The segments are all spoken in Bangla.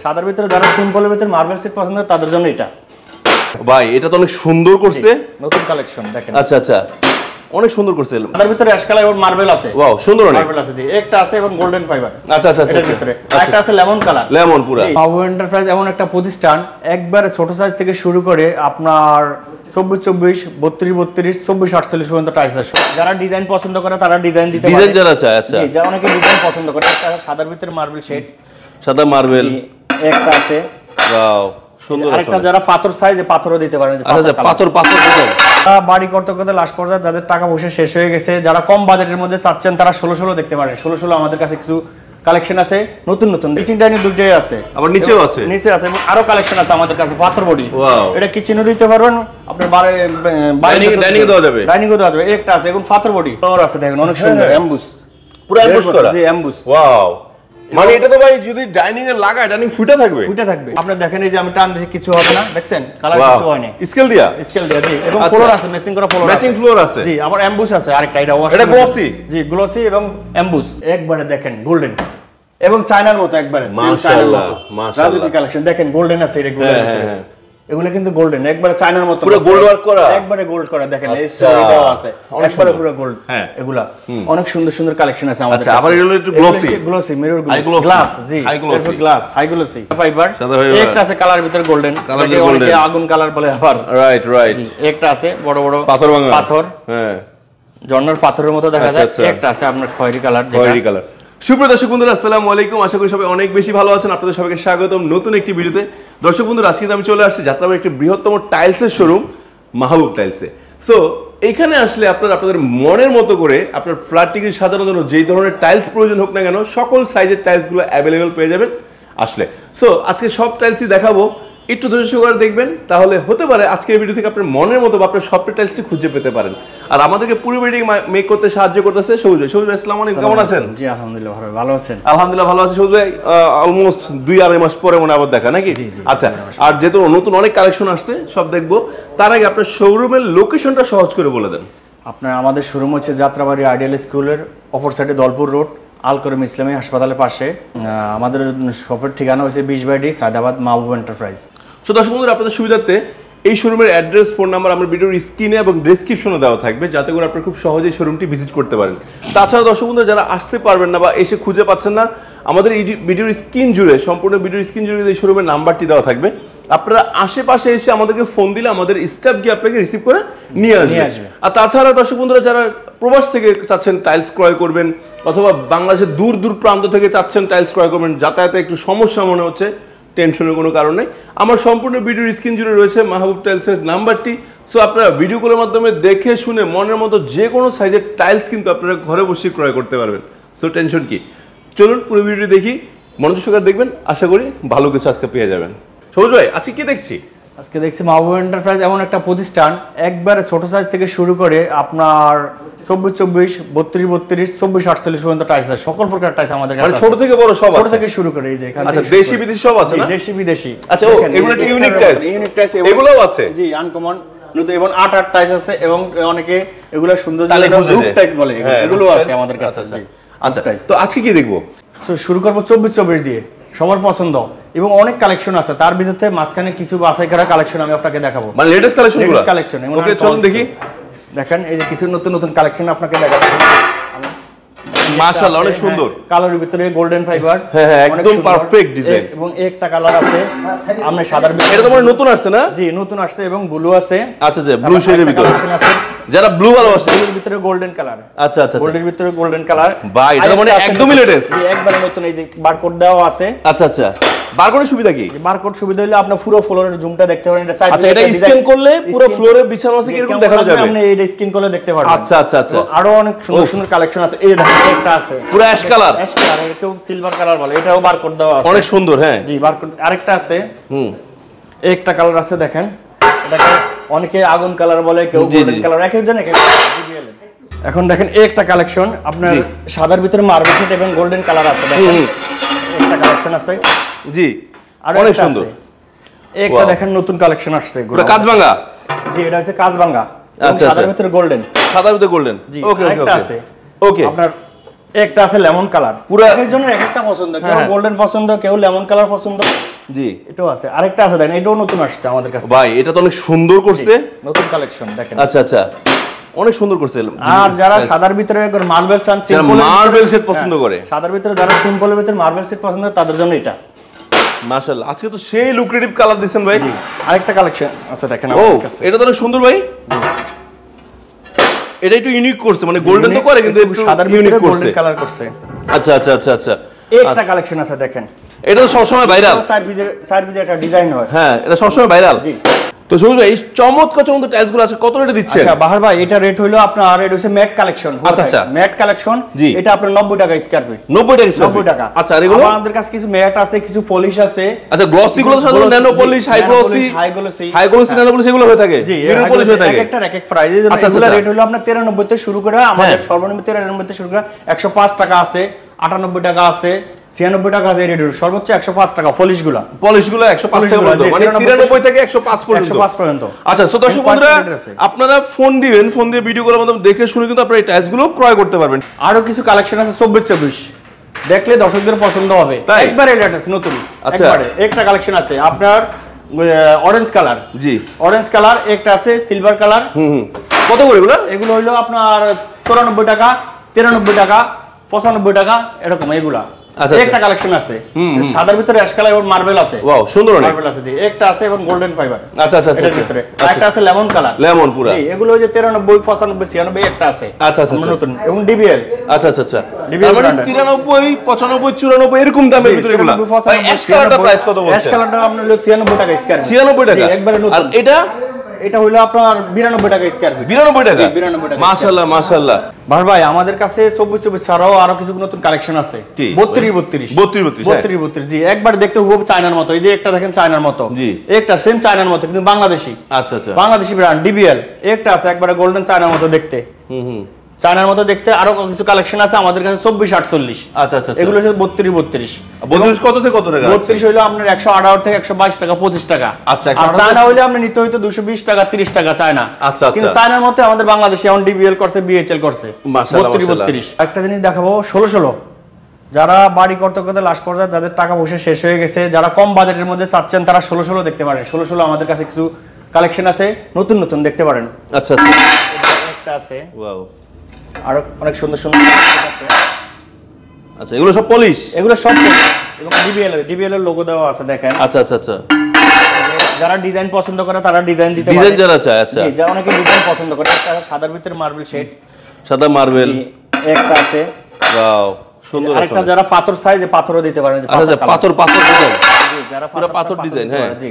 সাদার ভিতরে যারা সিম্পলের ভিতরে মার্বেল সেট পছন্দ করে তাদের জন্য এটা। ভাই এটা তো অনেক সুন্দর করছে, নতুন কালেকশন দেখেন। আচ্ছা আচ্ছা, অনেক সুন্দর করছে। তার ভিতরে অ্যাশ কালার এবং মার্বেল আছে। ওয়াও, সুন্দর অনেক। মার্বেল আছে জি, একটা আছে এবং গোল্ডেন ফাইবার। আচ্ছা আচ্ছা আচ্ছা, এর ভিতরে একটা আছে লেমন কালার। লেমন পুরো। মাহবুব এন্টারপ্রাইজ এমন একটা প্রতিষ্ঠান, একবারে ছোট সাইজ থেকে শুরু করে আপনার 24-24, 32-32, 24-48 পর্যন্ত টাইলস আছে। যারা ডিজাইন পছন্দ করে তারা ডিজাইন দিতে পারে। ডিজাইন যারা চায়, আচ্ছা। জি, যারা অনেকে ডিজাইন পছন্দ করে, একটা সাদার ভিতরে মার্বেল শেড, সাদা মার্বেল একটা আছে। ওয়াও, সুন্দর। আরেকটা যারা পাথর সাইজে পাথরও দিতে পারেন। আচ্ছা, পাথর দিতে। বাড়ি করতে করতে লাস্ট পর্যায়ে যাদের টাকা পয়সা শেষ হয়ে গেছে, যারা কম বাজেটের মধ্যে চাচ্ছেন তারা 16 দেখতে পারেন। 16 আমাদের কাছে কিছু কালেকশন আছে, নতুন নতুন কিচেন ডাইনিং দুটোই আছে, আবার নিচেও আছে। নিচে আছে এবং আরো কালেকশন আছে আমাদের কাছে পাথর বডি। ওয়াও, এটা কিচেনও দিতে পারবেন, আপনার ডাইনিং দেওয়া যাবে। ডাইনিংও দেওয়া যাবে। একটা আছে এবং পাথর বডি ফ্লোর আছে, দেখেন অনেক সুন্দর এমবুস, পুরো এমবুস করা। জি, এমবুস। ওয়াও, মানে এটা তো ভাই যদি ডাইনিং এ লাগায় ডাইনিং ফুটা থাকবে। ফুটা থাকবে। আপনি দেখেন এই যে আমি টান দিছি কিছু হবে না, দেখছেন কালার কিছু হয় না। স্কেল দিয়া জি, এবং ফ্লোর আছে, ম্যাচিং করা ফ্লোর আছে। ম্যাচিং ফ্লোর আছে। জি, আবার এমবুস আছে আরেকটা, এটা গ্লসি। জি, গ্লসি এবং এমবুস একবারে দেখেন গোল্ডেন এবং চায়নার মতো একবারে। মাশাআল্লাহ, মাশাআল্লাহ। রাজুকি কালেকশন দেখেন, গোল্ডেন আছে এটা, গোল্ডেন। এগুলো কিন্তু গোল্ডেন, একবারে চায়নার মতো, পুরো গোল্ড ওয়ার্ক করা, একবারে গোল্ড করা। দেখেন এই স্টোরিটাও আছে, একবারে পুরো গোল্ড। হ্যাঁ, এগুলা অনেক সুন্দর সুন্দর কালেকশন আছে আমাদের কাছে। আচ্ছা, আবার এগুলো একটু গ্লসি, গ্লসি মিরর গ্লাস। জি, এরপর গ্লাস, হাই গ্লসি ফাইবার। একটা আছে কালার ভিতরে গোল্ডেন, অনেকে আগুন কালার বলে আবার। Right right. একটা আছে বড় বড় পাথর ভাঙা পাথর, হ্যাঁ, ঝর্ণার পাথরের মতো দেখা যায়। একটা আছে আপনার খয়েরি কালার, খয়েরি কালার। সুপ্রিয় দর্শক বন্ধুরা, আসসালামু আলাইকুম। আশা করি সবাই অনেক বেশি ভালো আছেন। আপনাদের সবাইকে স্বাগতম নতুন একটি ভিডিওতে। দর্শক বন্ধুরা, আজকে আমি চলে আসছি যাত্রাবাড়ির একটি বৃহত্তম টাইলসের শোরুম মাহবুব টাইলসে। সো এইখানে আসলে আপনাদের মনের মতো করে আপনার ফ্ল্যাটটিকে সাজানোর জন্য যেই ধরনের টাইলস প্রয়োজন হোক না কেন, সকল সাইজের টাইলসগুলো অ্যাভেলেবেল পেয়ে যাবেন আসলে। সো আজকে সব টাইলসই দেখাবো, একটু ধৈর্য সহকারে দেখবেন, তাহলে হতে পারে আজকের ভিডিও থেকে আপনার মনের মতো বা আপনার সবটা টাইলসই খুঁজে পেতে পারেন। আর আমাদেরকে পুরো ভিডিও মেক করতে সাহায্য করতেছে সবুজ ভাই। সবুজ ভাই, আসসালামু আলাইকুম, কেমন আছেন? জি, আলহামদুলিল্লাহ ভালো আছেন? আলহামদুলিল্লাহ ভালো আছি সবুজ ভাই। অলমোস্ট 2-2.5 মাস পরে মনে আবার দেখা নাকি? আচ্ছা, আর যেহেতু নতুন অনেক কালেকশন আসছে সব দেখবো, তার আগে আপনার শোরুমের লোকেশনটা সহজ করে বলে দেন। আপনার আমাদের শোরুম হচ্ছে যাত্রাবাড়ি আইডিয়াল স্কুলের অপর সাইডে দলপুর রোড, আল করিম ইসলামী হাসপাতালের পাশে। আমাদের শপের ঠিকানা হচ্ছে 20/D সায়দাবাদ মাহবুব এন্টারপ্রাইজ। সো দর্শক বন্ধুরা, আপনাদের সুবিধার্থে এই শোরুমের অ্যাড্রেস, ফোন নাম্বার আমার ভিডিওর স্ক্রিনে এবং ডেসক্রিপশনে দেওয়া থাকবে, যাতে করে আপনারা খুব সহজেই শোরুমটি ভিজিট করতে পারেন। তাছাড়া দর্শক বন্ধুরা, যারা আসতে পারবেন না বা এসে খুঁজে পাচ্ছেন না, আমাদের এই ভিডিওর স্ক্রিন জুড়ে, সম্পূর্ণ ভিডিওর স্ক্রিন জুড়ে এই শোরুমের নাম্বারটি দেওয়া থাকবে। আপনারা আশেপাশে এসে আমাদেরকে ফোন দিলে আমাদের স্টাফ গিয়ে আপনাকে রিসিভ করে নিয়ে আসবে। আর তাছাড়া দর্শক বন্ধুরা, যারা প্রবাস থেকে চাচ্ছেন টাইলস ক্রয় করবেন, অথবা বাংলাদেশের দূর দূর প্রান্ত থেকে চাচ্ছেন টাইলস ক্রয় করবেন, যাতায়াতে একটু সমস্যা মনে হচ্ছে, টেনশনের কোনো কারণ নেই। আমার সম্পূর্ণ ভিডিওর স্ক্রিন জুড়ে রয়েছে মাহবুব টাইলসের নাম্বারটি। সো আপনারা ভিডিও কলের মাধ্যমে দেখে শুনে মনের মতো যে কোনো সাইজের টাইলস কিন্তু আপনারা ঘরে বসে ক্রয় করতে পারবেন। সো টেনশন কি, চলুন পুরো ভিডিও দেখি, মনোযোগ সহকারে দেখবেন, আশা করি ভালো কিছু আজকে পেয়ে যাবেন। সবুজ ভাই, আজকে কি দেখছি? আজকে দেখছি মাহবুব এন্টারপ্রাইজ এমন একটা প্রতিষ্ঠান, একবারে ছোট সাইজ থেকে শুরু করে আপনার 24-24, 32-32, 24-48 পর্যন্ত টাইলস আছে। সকল প্রকার টাইলস আমাদের কাছে, ছোট থেকে বড় সব আছে, ছোট থেকে শুরু করে এই যে এখানে। আচ্ছা, দেশি বিদেশি সব আছে না? দেশি বিদেশি। আচ্ছা, এগুলো একটা ইউনিক টাইলস, এগুলোও আছে। জি, আনকমন নতুন এবং আট টাইলস আছে, এবং অনেকে এগুলা সুন্দর রূপ টাইলস বলে, এগুলো আছে আমাদের কাছে। জি, আচ্ছা, তো আজকে কি দেখবো? শুরু করব 24-24 দিয়ে, সবার পছন্দ, এবং অনেক কালেকশন আছে। তার ভিতরে মাঝখানে কিছু বাছাই করা কালেকশন আমি আপনাকে দেখাবো, মানে লেটেস্ট কালেকশন। ওকে, চলুন দেখি। দেখেন এই যে কিছু নতুন নতুন কালেকশন আপনাকে দেখাচ্ছি। মাশাআল্লাহ, অনেক সুন্দর। কালারের ভিতরে গোল্ডেন ফাইবার, হ্যাঁ, একদম পারফেক্ট ডিজাইন। এবং একটা কালার আছে আমরা সাদার ভিতরে, এটা তো মানে নতুন আসছে না? জি, নতুন আসছে, এবং ব্লু আছে। আচ্ছা, ব্লু শেডের ভিতরে আছে, যারা ব্লু ভালোবাসে, এর ভিতরে গোল্ডেন কালার। আচ্ছা আচ্ছা, গোল্ডের ভিতরে গোল্ডেন কালার। ভাই, এটা মানে একদমই লেটেস্ট, জি, একবারে নতুন। এই যে বারকোড দেওয়া আছে। আচ্ছা আচ্ছা, বারকোডের সুবিধা কি? বারকোড সুবিধা হলো আপনি পুরো ফ্লোরের জুমটা দেখতে পারেন। এটা সাইড, আচ্ছা, এটা স্ক্যান করলে পুরো ফ্লোরে বিছানো আছে কিরকম দেখানো যাবে, আপনি এটা স্ক্যান করলে দেখতে পারবেন। আচ্ছা আচ্ছা আচ্ছা, আরো অনেক সুন্দর সুন্দর কালেকশন আছে। এই দেখেন একটা আছে পুরো অ্যাশ কালার, কেউ সিলভার কালার বলে, এটাও বারকোড দেওয়া আছে, অনেক সুন্দর। হ্যাঁ, জি, বারকোড। আরেকটা আছে, একটা কালার আছে, দেখেন এটাকে অনেকে আগুন কালার বলে, কেউ গোল্ডেন কালার, এক একজন এক এক। এখন দেখেন একটা কালেকশন আপনার সাদার ভিতরে মার্বেল সেট এবং গোল্ডেন কালার আছে। দেখেন একটা কালেকশন আছে, জি, আর অনেক সুন্দর। একটা দেখেন নতুন কালেকশন আসছে, পুরো কাঁচভাঙা। জি, এটা হচ্ছে কাঁচভাঙা, আচ্ছা, সাদার ভিতরে গোল্ডেন, সাদার ভিতরে গোল্ডেন। ওকে ওকে ওকে ওকে। আপনার একটা আছে লেমন কালার। পুরো এক একজনের এক একটা পছন্দ, কেউ গোল্ডেন পছন্দ, কেউ লেমন কালার পছন্দ, জি এটাও আছে, আরেকটা আছে দেখেন, এটাও নতুন আসছে আমাদের কাছে ভাই, এটা তো অনেক সুন্দর করছে, নতুন কালেকশন দেখেন। আচ্ছা আচ্ছা, অনেক সুন্দর করছে। আর যারা সাদার ভিতরে একবার মার্বেল চান, মার্বেল সেট পছন্দ করে, সাদার ভিতরে যারা সিম্পলের ভিতরে মার্বেল সেট পছন্দ করে তাদের জন্য এটা। মাশাআল্লাহ, আজকে তো সেই লুক্রেটিভ কালার দিবেন ভাই। আরেকটা কালেকশন আছে দেখেন ও, আমাদের কাছে। এটা তো অনেক সুন্দর ভাই, এটা একটু ইউনিক করছে, মানে গোল্ডেন তো করে কিন্তু একটু সাদার ইউনিক ভিতরে করছে, গোল্ডেন কালার করছে। আচ্ছা আচ্ছা আচ্ছা আচ্ছা, একটা কালেকশন আছে দেখেন, এটা তো সবসময় ভাইরাল, সাইড ভিজে একটা ডিজাইন হয়। হ্যাঁ, এটা সবসময় ভাইরাল। জি, তো সবুজ ভাই, এই চমৎকার চমৎকার টাইলসগুলো আছে, কত রেটে দিচ্ছেন? আচ্ছা বাহার ভাই, এটা রেট হলো আপনার, এটা হচ্ছে ম্যাট কালেকশন। আচ্ছা আচ্ছা, ম্যাট কালেকশন, এটা আপনার 90 টাকা স্কয়ার ফিট। 90 টাকা স্কয়ার ফিট, 90 টাকা। আচ্ছা, আর এগুলো আমাদের কাছে কিছু ম্যাট আছে, কিছু পলিশ আছে। আচ্ছা, গ্লসি গুলো সাধারণত nano polish, high glossy, high glossy nano polish এগুলো হয়ে থাকে, জি, মিরর পলিশ হয়ে থাকে, একটা এক এক প্রাইস। এগুলো রেট হলো আপনার 93 থেকে শুরু করে, আমাদের সর্বনিম্ন 93 থেকে শুরু করে 105 টাকা আছে, 98 টাকা আছে, 96 টাকা আছে, রেট সর্বোচ্চ 105 টাকা। পলিশগুলো 105 টাকা পর্যন্ত, মানে 93 থেকে 105 পর্যন্ত। আচ্ছা, সো দর্শক বন্ধুরা, আপনারা ফোন দিবেন, ফোন দিয়ে ভিডিও কলের মাধ্যমে দেখে শুনে কিন্তু আপনারা এই টাইলসগুলো ক্রয় করতে পারবেন। আরো কিছু কালেকশন আছে 24-24, দেখলে দর্শকদের পছন্দ হবে, একবারে লেটেস্ট নতুন। একবারে একটা কালেকশন আছে আপনার অরেঞ্জ কালার। জি, অরেঞ্জ কালার একটা আছে, সিলভার কালার। কত করে এগুলো? এগুলো হলো আপনার 94 টাকা, 93 টাকা, 95 টাকা, এরকম এগুলা। একটা কালেকশন আছে সাদার ভিতরে অ্যাশ কালার এবং মার্বেল আছে। ওয়াও, সুন্দর অনেক। মার্বেল আছে, জি, একটা আছে এবং গোল্ডেন ফাইবার। আচ্ছা আচ্ছা আচ্ছা, ভিতরে একটা আছে লেমন কালার, লেমন পুরো। জি, এগুলো যে 93, 95, 96 একটা আছে। আচ্ছা আচ্ছা, নতুন এবং ডিবিএল। আচ্ছা আচ্ছা আচ্ছা, ডিবিএল মানে 93, 95, 94 এরকম দামের ভিতরে এগুলো। ভাই, অ্যাশ কালারটা প্রাইস কত বলছেন? অ্যাশ কালারটা আপনার হলো 96 টাকা স্কয়ার ফিট। 96 টাকা, একবারে নতুন। আর এটা এটা হলো আপনার 92 টাকা স্কয়ার ফিট। 92 টাকা, 92 টাকা। মাশাআল্লাহ মাশাআল্লাহ। ভাই, আমাদের কাছে 24-24 ছাড়াও আরো কিছু নতুন কালেকশন আছে। 32-32, জি, একবার দেখতে হুবহু চায়নার মতো। এই যে একটা দেখেন চায়নার মতো, জি, একটা সেম চায়নার মতো কিন্তু বাংলাদেশি। আচ্ছা আচ্ছা, বাংলাদেশি ব্র্যান্ড ডিবিএল। একটা আছে একবারে গোল্ডেন চায়নার মতো দেখতে। চায়নার মতো দেখতে। আরো কিছু কালেকশন আছে আমাদের কাছে 24-48। আচ্ছা আচ্ছা, এগুলো হচ্ছে 32-32। 32 কত থেকে কত টাকা? 32 হলো আপনার 118 থেকে 122 টাকা, 25 টাকা। আচ্ছা, আর চায়না হইলে আপনি নিতে হইতো 220 টাকা, 30 টাকা চায়না। আচ্ছা আচ্ছা, কিন্তু চায়নার মধ্যে আমাদের বাংলাদেশে এখন ডিবিএল করছে, বিএইচএল করছে। 32-32। একটা জিনিস দেখাবো 16-16, যারা বাড়ি করতে করতে লাস্ট পর্যায়ে যাদের টাকা পয়সা শেষ হয়ে গেছে, যারা কম বাজেটের মধ্যে চাচ্ছেন, তারা 16-16 দেখতে পারেন। 16-16 আমাদের কাছে কিছু কালেকশন আছে, নতুন নতুন দেখতে পারেন। আচ্ছা আচ্ছা, একটা আছে, ওয়াও, আর অনেক সুন্দর সুন্দর আছে। আচ্ছা, এগুলো সব পলিশ? এগুলো সব এবং ডিবিএল এর লোগো দেওয়া আছে দেখেন। আচ্ছা আচ্ছা আচ্ছা, যারা ডিজাইন পছন্দ করে তারা ডিজাইন দিতে পারে। ডিজাইন যারা চায়, আচ্ছা, জি, যারা অনেকে ডিজাইন পছন্দ করে। একটা সাদার ভিতরে মার্বেল শেড, সাদা মার্বেল, একটা আছে, ওয়াও, সুন্দর। আরেকটা যারা পাথর চায়, যে পাথরও দিতে পারেন। আচ্ছা, পাথর ডিজাইন, জি, যারা পাথর ডিজাইন, হ্যাঁ, জি।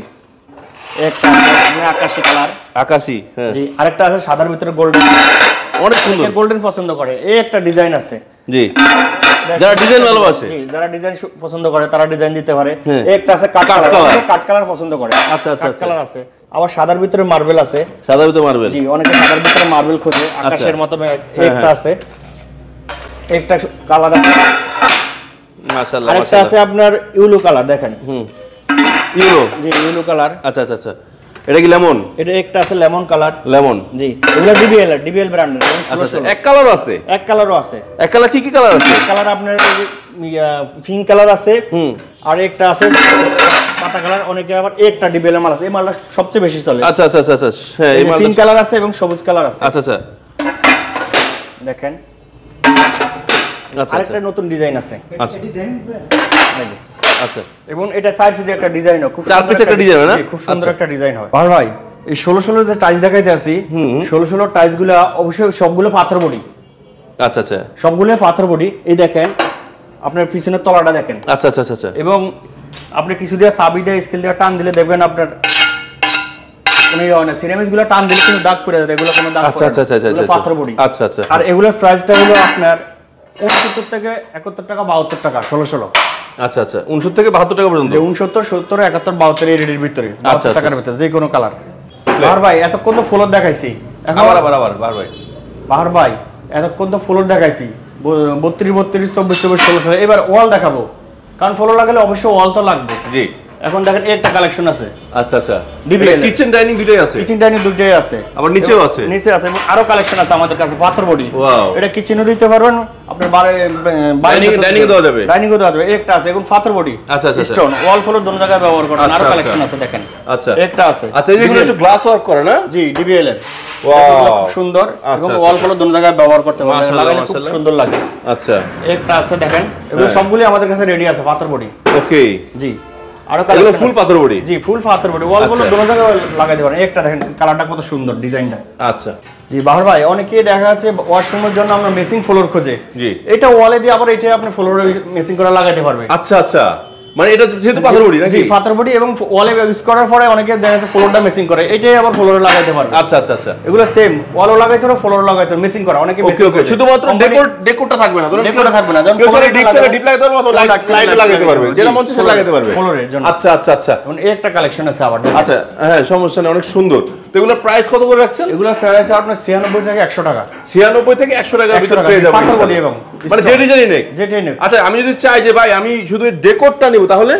একটা আছে আকাশী কালার, আকাশী, হ্যাঁ, জি। আরেকটা আছে সাদার ভিতরে গোল্ডেন, অনেক সুন্দর, গোল্ডেন পছন্দ করে। এই একটা ডিজাইন আছে, জি, যারা ডিজাইন ভালোবাসে, জি, যারা ডিজাইন পছন্দ করে তারা ডিজাইন দিতে পারে। একটা আছে কাট কালার পছন্দ করে। আচ্ছা আচ্ছা, কালার আছে। আবার সাদার ভিতরে মার্বেল আছে, সাদার ভিতরে মার্বেল, জি, অনেকে সাদার ভিতরে মার্বেল খোঁজে, আকাশের মতো। একটা আছে, একটা কালার আছে, মাশাআল্লাহ। আরেকটা আছে আপনার ইয়েলো কালার, দেখেন। ইয়েলো, জি, ইয়েলো কালার। আচ্ছা আচ্ছা আচ্ছা, এটা কি লেমন? এটা একটা আছে লেমন কালার, লেমন, জি। এগুলো ডিবিএল ব্র্যান্ডের। আচ্ছা, এক কালারও আছে? এক কালারও আছে। এক কালার কি কি কালার আছে? কালার আপনার পিঙ্ক কালার আছে, আর একটা আছে পাতা কালার। অনেকে আবার একটা ডিবিএল মাল আছে, এই মালটা সবচেয়ে বেশি চলে। আচ্ছা আচ্ছা আচ্ছা আচ্ছা, হ্যাঁ, এই মালটা পিঙ্ক কালার আছে এবং সবুজ কালার আছে। আচ্ছা আচ্ছা, দেখেন, আচ্ছা, আরেকটা নতুন ডিজাইন আছে। আচ্ছা আচ্ছা, এবং এটা 4 পিসের একটা ডিজাইন, খুব 4 পিসের একটা ডিজাইন, না? খুব সুন্দর একটা ডিজাইন হয়। ভাই, এই 16-16 যে টাইলস দেখাইতে আছি, 16-16 টাইলস গুলো অবশ্যই সবগুলো পাথর বডি। আচ্ছা আচ্ছা, সবগুলো পাথর বডি। এই দেখেন, আপনার পিছনের তলাটা দেখেন। আচ্ছা আচ্ছা আচ্ছা, এবং আপনি কিছু দিয়ে চাবি দিয়ে স্কেল দিয়ে টান দিলে দেখবেন আপনার কোনো সিরামিক্স গুলো টান দিলে কিন্তু দাগ পড়ে যায়, এগুলো কোনো দাগ পড়ে না। আচ্ছা আচ্ছা আচ্ছা, পাথর বডি। আচ্ছা আচ্ছা, আর এগুলোর প্রাইসটা হলো আপনার 69 থেকে 71 টাকা, 72 টাকা, 16-16। আচ্ছা আচ্ছা, 69 থেকে 72 টাকা পর্যন্ত। 69, 70, 71, 72 এই রেটের ভিতরে, আচ্ছা টাকার ভিতরে যে কোনো কালার। বাহার ভাই, এতক্ষণ তো ফ্লোর দেখাইছি, এখন আবার বাহার ভাই, এতক্ষণ তো ফ্লোর দেখাইছি 32, 32, 24, 24, 16। এবার ওয়াল দেখাবো, কারণ ফ্লোর লাগালে অবশ্যই ওয়াল তো লাগবে। জি, এখন দেখেন একটা কালেকশন আছে। আচ্ছা আচ্ছা, DBL কিচেন ডাইনিং দুটোই আছে, কিচেন ডাইনিং দুটোই আছে, আবার নিচেও আছে, নিচে আছে এবং আরো কালেকশন আছে আমাদের কাছে পাথর বডি। ওয়াও, এটা কিচেনও দিতে পারবেন, আপনার ডাইনিং দেওয়া যাবে, ডাইনিংও দেওয়া যাবে। একটা আছে এখন পাথর বডি, আচ্ছা আচ্ছা, স্টোন ওয়াল ফ্লোর দোনো জায়গায় ব্যবহার করেন। আরো কালেকশন আছে দেখেন, আচ্ছা একটা আছে। আচ্ছা, এগুলো একটু গ্লাস ওয়ার্ক করে না? জি, DBL এর। ওয়াও, খুব সুন্দর এবং আচ্ছা, ওয়াল ফ্লোর দোনো জায়গায় ব্যবহার করতে পারবেন, মাশাআল্লাহ, লাগালে খুব মাশাআল্লাহ। সুন্দর লাগে। আচ্ছা, একটা আছে দেখেন, এগুলো সবগুলো আমাদের কাছে রেডি আছে পাথর বডি। ওকে, জি, আরো এগুলো কালেকশন ফুল পাথর বডি। জি, ফুল পাথর বডি, ওয়াল গুলো দোনো জায়গায় লাগাইতে পারেন। একটা দেখেন কালারটা কত সুন্দর, ডিজাইনটা। আচ্ছা জি বাহার ভাই, অনেকেই দেখা যাচ্ছে ওয়াশরুমের জন্য আমরা মেসিং ফ্লোর খোঁজে। জি, এটা ওয়ালে দিয়ে আবার এটা আপনি ফ্লোরে মেসিং করে লাগাইতে পারবে। আচ্ছা আচ্ছা, মানে এটা যেহেতু পাথর বডি নাকি? জি, পাথর বডি এবং ওয়ালে ইউজ করার পরে অনেকে দেখা যাচ্ছে ফ্লোরটা মেসিং করে, এটাই আবার ফ্লোরে লাগাইতে পারবে। আচ্ছা আচ্ছা আচ্ছা, এগুলো সেম ওয়ালও লাগাইতে পারবে, ফ্লোরও লাগাইতে পারবে, মেসিং করা অনেকে ওকে ওকে, শুধুমাত্র ডেকোরটা থাকবে না, ডেকোরটা থাকবে না, কেউ চাইলে ডিপ লাগাতে পারবে অথবা লাইট লাগাতে পারবে, যেটা মন চায় লাগাতে পারবে ফ্লোরের জন্য। আচ্ছা আচ্ছা আচ্ছা, এখন এই একটা কালেকশন আছে আবার। আচ্ছা হ্যাঁ, সমস্যা নেই, অনেক সুন্দর। তো এগুলোর প্রাইস কত করে রাখছেন? এগুলোর প্রাইস আপনার 96 থেকে 100 টাকা। 96 থেকে 100 টাকার ভিতরে পেয়ে যাবেন পাথর বডি এবং মানে যে ডিজাইনই নেই, যেটাই নেই। আচ্ছা, আমি যদি চাই যে ভাই আমি শুধু ডেকোরটা নিব, তাহলে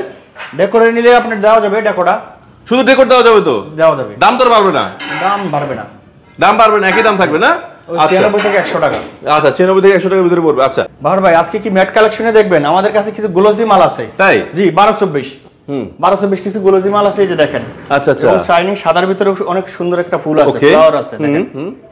ডেকোরে নিলে আপনার দেওয়া যাবে, ডেকোরা শুধু ডেকোর দেওয়া যাবে তো? দেওয়া যাবে। দাম তো আর বাড়বে না? দাম বাড়বে না, দাম বাড়বে না, একই দাম থাকবে না? আচ্ছা 96 থেকে 100 টাকা। আচ্ছা, 96 থেকে 100 টাকার ভিতরে পড়বে। আচ্ছা বাহার ভাই, আজকে কি ম্যাট কালেকশনে দেখবেন আমাদের কাছে কিছু গ্লোসি মাল আছে। তাই? জি, 1224 1220 কিছু গ্লোসি মাল আছে, এই যে দেখেন। আচ্ছা আচ্ছা, এবং শাইনিং সাদার ভিতরে অনেক সুন্দর একটা ফুল আছে, Okay. ফ্লাওয়ার আছে দেখেন,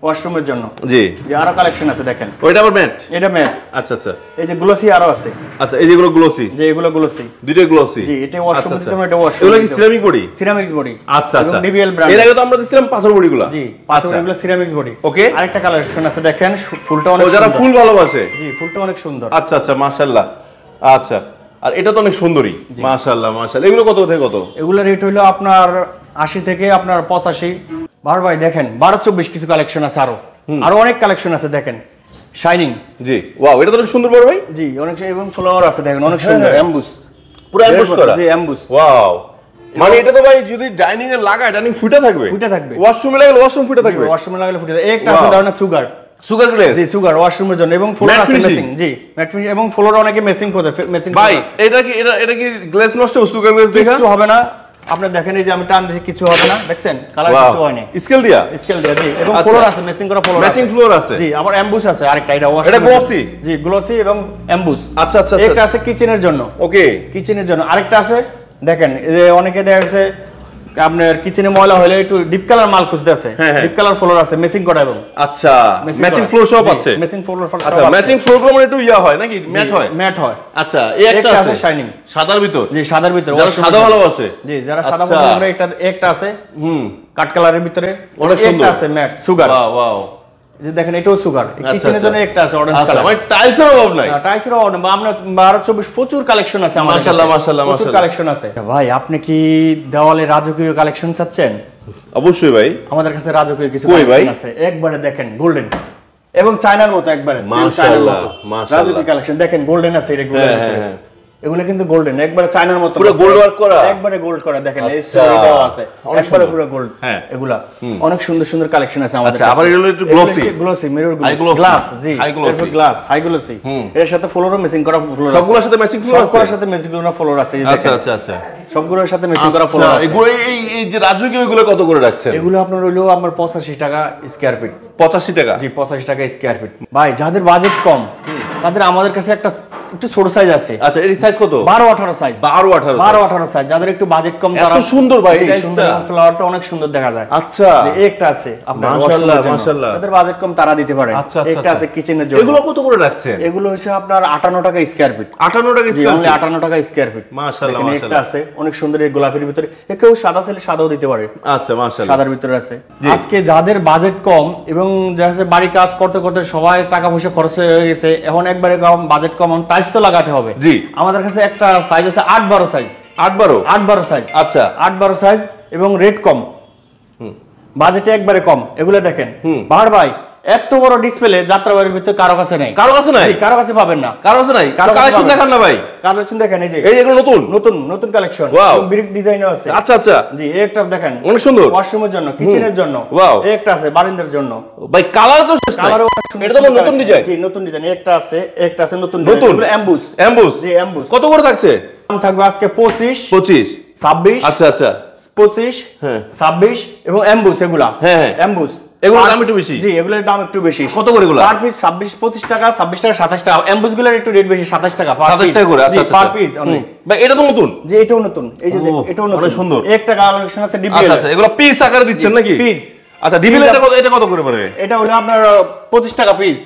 ওয়াশরুমের জন্য। জি, যে আরো কালেকশন আছে দেখেন, ওইটা আবার ম্যাট? এটা ম্যাট। আচ্ছা আচ্ছা এই যে গ্লোসি আরো আছে। আচ্ছা, এই যেগুলো গ্লোসি, যে এগুলো গ্লোসি, দুটোই গ্লোসি। জি, এটা ওয়াশরুম আচ্ছা, দিতে এটা ওয়াশরুম। এগুলো কি সিরামিক বডি? Ceramics body. আচ্ছা আচ্ছা, DBL ব্র্যান্ড। এর আগে তো আমরা দিছিলাম পাথর বডিগুলো। জি, পাথর এগুলো সিরামিক্স বডি। ওকে, আরেকটা কালেকশন আছে দেখেন, ফুলটা অনেক ও যারা সুন্দর। ফুল ভালোবাসে। জি, ফুলটা অনেক সুন্দর। আচ্ছা আচ্ছা, মাশাআল্লাহ। আচ্ছা, আর এটা তো অনেক সুন্দরী, মাশাআল্লাহ মাশাআল্লাহ। এগুলো কত থেকে কত? এগুলো রেট হলো আপনার 80 থেকে আপনার 85। বাহার ভাই দেখেন 1224 কিছু কালেকশন আছে, আরো অনেক কালেকশন আছে দেখেন, শাইনিং। জি, ওয়াও, এটা তো অনেক সুন্দর বড় ভাই। জি, অনেক এবং ফ্লাওয়ার আছে দেখেন, অনেক সুন্দর এমবুস, পুরো এমবুস করা। জি, এমবুস। ওয়াও, মানে এটা তো ভাই যদি ডাইনিং এ লাগায়, ডাইনিং ফুটে থাকবে, ফুটে থাকবে। ওয়াশরুমে লাগালে ওয়াশরুম ফুটে থাকবে, ওয়াশরুমে লাগালে ফুটে থাকবে। একটা আছে ধরেন সুগার, সুগার গ্লেজ। জি, সুগার ওয়াশরুমের জন্য এবং ফ্লোর আছে মেসিং। জি, ম্যাট ফিনিশ এবং ফ্লোর অনেকে মেসিং করে, মেসিং ভাই এটা কি এটা কি গ্লেজ নষ্ট হবে? সুগার গ্লেজ দেখা কিছু হবে না, আপনি দেখেন এই যে আমি টান দিছি, কিছু হবে না, দেখছেন কালার কিছু হয় না। স্কেল দিয়া, স্কেল দিয়া। জি, এবং ফ্লোর আছে মেসিং করা, ফ্লোর ম্যাচিং ফ্লোর আছে। জি, আবার এমবুস আছে আরেকটা, এটা এটা গ্লসি। জি, গ্লসি এবং এমবুস। আচ্ছা আচ্ছা, একটা আছে কিচেনের জন্য। ওকে, কিচেনের জন্য আরেকটা আছে দেখেন, এই যে অনেকে দেখা যাচ্ছে আপনার কিচেনে ময়লা হলে একটু ডিপ কালার মাল খুঁজতে আছে, ডিপ কালার ফ্লোর আছে মেসিং করা এবং আচ্ছা ম্যাচিং ফ্লোর সব আছে, মেসিং ফ্লোর। আচ্ছা, ম্যাচিং ফ্লোর গুলো মানে একটু ইয়া হয় নাকি, ম্যাট হয়? ম্যাট হয়। আচ্ছা, এই একটা আছে শাইনিং সাদার ভিতর। জি, সাদার ভিতর, যারা সাদা ভালোবাসে। জি, যারা সাদা পছন্দ করে একটা আছে কাট কালারের ভিতরে, অনেক সুন্দর। একটা আছে ম্যাট সুগার। ওয়াও ওয়াও, যে দেখেন এটাও সুগার। কিচেনের জন্য একটা আছে অরেঞ্জ কালার। মানে টাইলসের অভাব নাই। টাইলসের অভাব নাই, আমরা 1224 প্রচুর কালেকশন আছে আমাদের কাছে। মাশাআল্লাহ মাশাআল্লাহ প্রচুর মাশাআল্লাহ। কালেকশন আছে। ভাই আপনি কি দেওয়ালে রাজকীয় কালেকশন চাচ্ছেন? অবশ্যই ভাই, আমাদের কাছে রাজকীয় কিছু কই ভাই? কালেকশন আছে, একবারে দেখেন গোল্ডেন এবং চায়নার মতো, একবারে মাশাআল্লাহ মাশাআল্লাহ। রাজকীয় কালেকশন দেখেন, গোল্ডেন আছে এটা, গোল্ডেন। হ্যাঁ, এগুলো কিন্তু গোল্ডেন, একবারে চায়নার মতো, পুরো গোল্ড ওয়ার্ক করা, একবারে গোল্ড করা দেখেন, এই আচ্ছা, স্টোরিটাও আছে একবারে সুন্দর। পুরো গোল্ড। হ্যাঁ, এগুলা অনেক সুন্দর সুন্দর কালেকশন আছে আমাদের আচ্ছা, কাছে। আবার এগুলো একটু glossy, glossy mirror glossy, glass. জি, high glossy, এরপর গ্লাস হাই গ্লসি, এর সাথে ফ্লোরও মেসিং করা ফ্লোর আছে, সবগুলোর সাথে ম্যাচিং ফ্লোর আছে, সবগুলোর সাথে মেসিং করা ফ্লোর আছে। এই যে আচ্ছা দেখেন, আচ্ছা আচ্ছা, সবগুলোর সাথে মেসিং করা ফ্লোর আছে। এগুলো এই যে রাজকীয় এগুলো কত করে রাখছেন? এগুলো আপনার হইলো আমার 85 টাকা স্কয়ার ফিট। 85 টাকা? জি, 85 টাকা স্কয়ার ফিট। ভাই যাদের বাজেট কম তাদের আমাদের কাছে একটা একটু ছোট সাইজ আছে। আচ্ছা, এর সাইজ কত? 12-18 সাইজ। 12-18 সাইজ। যাদের একটু বাজেট কম তারা এত সুন্দর ভাই, এই ফ্লাওয়ারটা অনেক সুন্দর দেখা যায়। আচ্ছা, একটা আছে আপনার মাশাআল্লাহ মাশাআল্লাহ, যাদের বাজেট কম তারা দিতে পারে। আচ্ছা আচ্ছা, একটা আছে কিচেনের জন্য। এগুলো কত করে রাখছেন? এগুলো হচ্ছে আপনার 58 টাকা স্কয়ার ফিট। 58 টাকা স্কয়ার ফিট? 58 টাকা স্কয়ার ফিট। মাশাআল্লাহ একটা মাশাআল্লাহ, আছে অনেক সুন্দর, এই গোলাপের ভিতরে। কেউ সাদা চাইলে সাদাও দিতে পারে। আচ্ছা মাশাআল্লাহ, সাদার ভিতরে আছে। আজকে যাদের বাজেট কম এবং যারা বাড়ি কাজ করতে করতে সবাই টাকা পয়সা খরচ হয়ে গেছে, এখন একবারে কম বাজেট কম, টাইলস তো লাগাতে হবে। জি, আমাদের কাছে একটা সাইজ আছে 8-12 সাইজ। 8-12 সাইজ। আচ্ছা, 8-12 সাইজ এবং রেট কম, বাজেটে একবারে কম। এগুলো দেখেন বাহার ভাই, এত বড় ডিসপ্লে যাত্রাবাড়ির ভিতরে কারো কাছে নাই। কারো কাছে নাই? কারো কাছে পাবেন না। কারো কাছে নাই? কালেকশন দেখান না ভাই। কালেকশন দেখেন, এই যে এই এগুলো নতুন নতুন নতুন কালেকশন, ব্রিক ডিজাইনও আছে। আচ্ছা আচ্ছা, জি, একটা দেখেন অনেক সুন্দর, ওয়াশরুমের জন্য, কিচেনের জন্য। ওয়াও, একটা আছে বারান্দার জন্য। ভাই কালার তো শেষ নাই। কালারও অনেক সুন্দর, এটা তো নতুন ডিজাইন। জি, নতুন ডিজাইন। একটা আছে নতুন নতুন এমবুস। এমবুস। জি, এমবুস। কত করে থাকছে? দাম থাকবে আজকে 25। 26 আচ্ছা আচ্ছা 25 হ্যাঁ 26 এবং এমবুস এগুলা হ্যাঁ হ্যাঁ এমবুস এগুলোর দাম একটু বেশি। জি এগুলোর দাম একটু বেশি। কত করে এগুলো? পার পিস 26 25 টাকা 26 টাকা 27 টাকা। এমবুস গুলোর একটু রেট বেশি 27 টাকা পার 27 টাকা করে। আচ্ছা আচ্ছা পার পিস অনলি। ভাই এটা তো নতুন। জি এটাও নতুন। এই যে এটাও নতুন অনেক সুন্দর। একটা কালেকশন আছে ডিবিএল। আচ্ছা আচ্ছা এগুলো পিস আকারে দিচ্ছেন নাকি? পিস। আচ্ছা ডিবিএল এটা কত করে পড়বে? এটা হলো আপনার 25 টাকা পিস।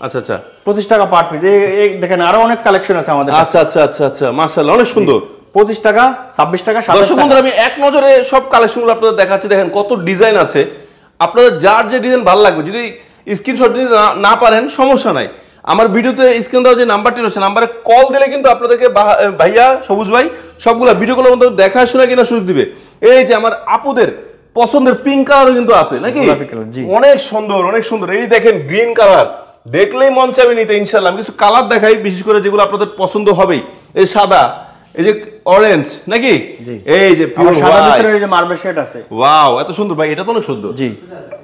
আচ্ছা আচ্ছা 25 টাকা পার পিস। এই দেখেন আরো অনেক কালেকশন আছে আমাদের। আচ্ছা আচ্ছা আচ্ছা আচ্ছা মাশাআল্লাহ অনেক সুন্দর। 25 টাকা 26 টাকা 27 দর্শক টাকা। বন্ধুরা আমি এক নজরে সব কালেকশনগুলো আপনাদের দেখাচ্ছি। দেখেন কত ডিজাইন আছে, আপনাদের যার যে ডিজাইন ভালো লাগবে যদি স্ক্রিনশট দিতে না পারেন সমস্যা নাই, আমার ভিডিওতে স্ক্রিন দেওয়া যে নাম্বারটি রয়েছে নাম্বারে কল দিলে কিন্তু আপনাদেরকে ভাইয়া সবুজ ভাই সবগুলো ভিডিওগুলোর মধ্যে দেখা শোনা কিনা সুযোগ দিবে। এই যে আমার আপুদের পছন্দের পিঙ্ক কালারও কিন্তু আছে নাকি, অনেক সুন্দর অনেক সুন্দর। এই দেখেন গ্রিন কালার দেখলেই মন চাইবে নিতে ইনশাআল্লাহ। আমি কিছু কালার দেখাই বিশেষ করে যেগুলো আপনাদের পছন্দ হবেই। এই সাদা, এই যে অরেঞ্জ নাকি, এই যে পিওর সাদা ভিতরে এই যে মার্বেল শেড আছে। ওয়াও এত সুন্দর ভাই, এটা তো অনেক সুন্দর। জি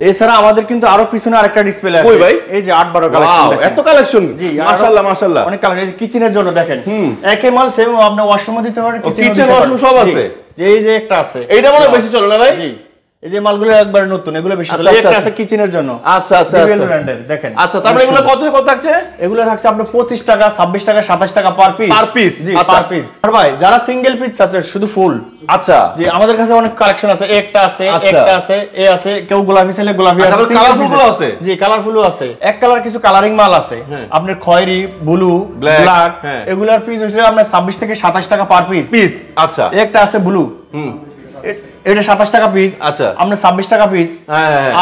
এছাড়া আমাদের কিন্তু আরো পিছনে আরেকটা ডিসপ্লে আছে। কই ভাই? এই যে 8-12 কালেকশন দেখেন। এত কালেকশন। জি মাশাআল্লাহ মাশাআল্লাহ অনেক কালার। এই যে কিচেনের জন্য দেখেন একে মাল সেম আপনি ওয়াশরুমে দিতে পারেন, কিচেন ওয়াশরুম সব আছে। যে এই যে একটা আছে এইটা মনে বেশি চলে না ভাই? জি এই যে মালগুলো একবার নতুন, এগুলো বেশি চলে। একটা আছে কিচেনের জন্য। আচ্ছা আচ্ছা ডিবিএল ব্র্যান্ডের দেখেন। আচ্ছা তারপরে এগুলো কত কত থাকছে? এগুলো থাকছে আপনার 25 টাকা 26 টাকা 27 টাকা পার পিস। পার পিস জি পার পিস। আর ভাই যারা সিঙ্গেল পিস আছে শুধু ফুল, আচ্ছা জি আমাদের কাছে অনেক কালেকশন আছে। একটা আছে একটা আছে এ আছে, কেউ গোলাপি চাইলে গোলাপি আছে, কালারফুল গুলো আছে। জি কালারফুলও আছে। এক কালার কিছু কালারিং মাল আছে আপনার খয়েরি ব্লু ব্ল্যাক, এগুলার পিস হচ্ছে আপনার 26 থেকে 27 টাকা পার পিস। পিস আচ্ছা একটা আছে ব্লু, এটা 27 টাকা পিস। আচ্ছা আমরা 26 টাকা পিস।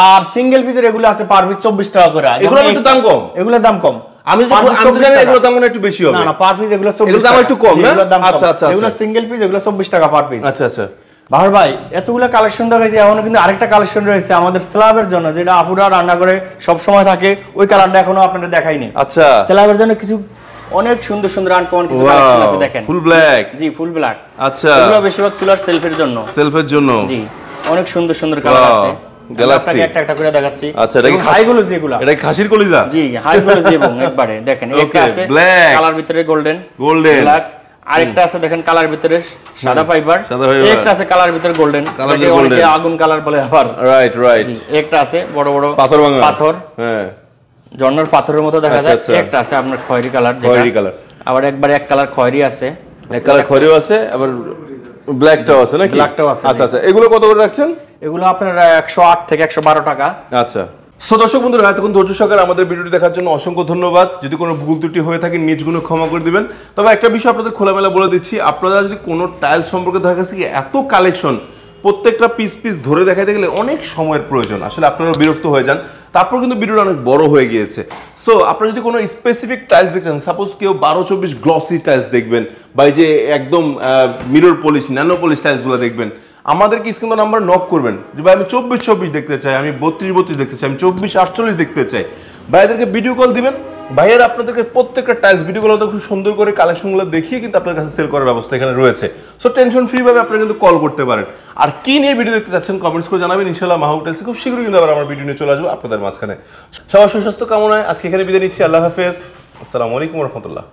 আর সিঙ্গেল পিসের এগুলো আছে পার পিস 24 টাকা করে। এগুলো একটু দাম কম। এগুলোর দাম কম। আমি জানি এগুলোর দাম একটু বেশি হবে। না না পার পিস এগুলো 24 এগুলোর দাম একটু কম না? আচ্ছা আচ্ছা এগুলো সিঙ্গেল পিস এগুলো 24 টাকা পার পিস। আচ্ছা আচ্ছা বাহার ভাই এতগুলো কালেকশন দেখাইছি, এখনো কিন্তু আরেকটা কালেকশন রয়েছে আমাদের স্ল্যাবের জন্য, যেটা আপুরা রান্না করে সব সময় থাকে। ওই কালারটা এখনো আপনাদের দেখাইনি। আচ্ছা স্ল্যাবের জন্য কিছু অনেক সুন্দর সুন্দর আনকমন কিছু কালেকশন আছে দেখেন। Full black. জি ফুল ব্ল্যাক। আচ্ছা এগুলো বেশিরভাগ সোলার সেলফের জন্য। সেলফের জন্য জি অনেক সুন্দর সুন্দর কালার আছে। গ্যালাক্সি একটা একটা করে দেখাচ্ছি। আচ্ছা এটা কি হাইগুলো যেগুলো, এটা কি খাসির কলিজা? জি হাইগুলো যে এবং একবারে দেখেন একটা আছে ব্ল্যাক কালার ভিতরে গোল্ডেন ব্ল্যাক, আরেকটা আছে দেখেন কালার ভিতরে সাদা ফাইবার, একটা আছে কালার ভিতরে গোল্ডেন, অনেকে আগুন কালার বলে আবার। Right right. একটা আছে বড় বড় পাথর, হ্যাঁ ঝর্ণার পাথরের মতো দেখা যায়। একটা আছে আপনার খয়েরি কালার, খয়েরি কালার। আবার একবার এক কালার খয়েরি আছে, এক কালার খয়েরিও আছে, আবার ব্ল্যাকটাও আছে নাকি? ব্ল্যাকটাও আছে। আচ্ছা আচ্ছা এগুলো কত করে রাখছেন? এগুলো আপনার 108 থেকে 112 টাকা। আচ্ছা সো দর্শক বন্ধুরা এতক্ষণ ধৈর্য সহকারে আমাদের ভিডিওটি দেখার জন্য অসংখ্য ধন্যবাদ। যদি কোনো ভুল ত্রুটি হয়ে থাকে নিজ গুণ ক্ষমা করে দিবেন। তবে একটা বিষয় আপনাদের খোলামেলা বলে দিচ্ছি, আপনারা যদি কোনো টাইল সম্পর্কে দেখা গেছে কি এত কালেকশন প্রত্যেকটা পিস পিস ধরে দেখাতে গেলে অনেক সময়ের প্রয়োজন, আসলে আপনারা বিরক্ত হয়ে যান। তারপর কিন্তু ভিডিওটা অনেক বড় হয়ে গিয়েছে। সো আপনারা যদি কোনো স্পেসিফিক টাইলস দেখছেন, সাপোজ কেউ 12-24 গ্লসি টাইলস দেখবেন বা এই যে একদম মিরর পলিশ ন্যানো পলিশ টাইলসগুলো দেখবেন, আমাদেরকে স্ক্রিন নাম্বার নক করবেন যে ভাই আমি 24-24 দেখতে চাই, আমি 32-32 দেখতে চাই, আমি 24-48 দেখতে চাই। ভাইয়াদেরকে ভিডিও কল দিবেন, ভাইয়ারা আপনাদেরকে প্রত্যেকটা টাইলস ভিডিও কল খুব সুন্দর করে কালেকশনগুলো দেখিয়ে কিন্তু আপনার কাছে সেল করার ব্যবস্থা এখানে রয়েছে। সো টেনশন ফ্রি ভাবে আপনারা কিন্তু কল করতে পারেন। আর কি নিয়ে ভিডিও দেখতে চাচ্ছেন কমেন্টস করে জানাবেন। ইনশাআল্লাহ মাহবুব টাইলসে খুব শীঘ্রই কিন্তু আবার আমার ভিডিও নিয়ে চলে আসবো আপনাদের মাঝখানে। সবার সুস্বাস্থ্য কামনায় আজকে এখানে বিদায় নিচ্ছি। আল্লাহ হাফেজ, আসসালামু আলাইকুম রহমতুল্লাহ।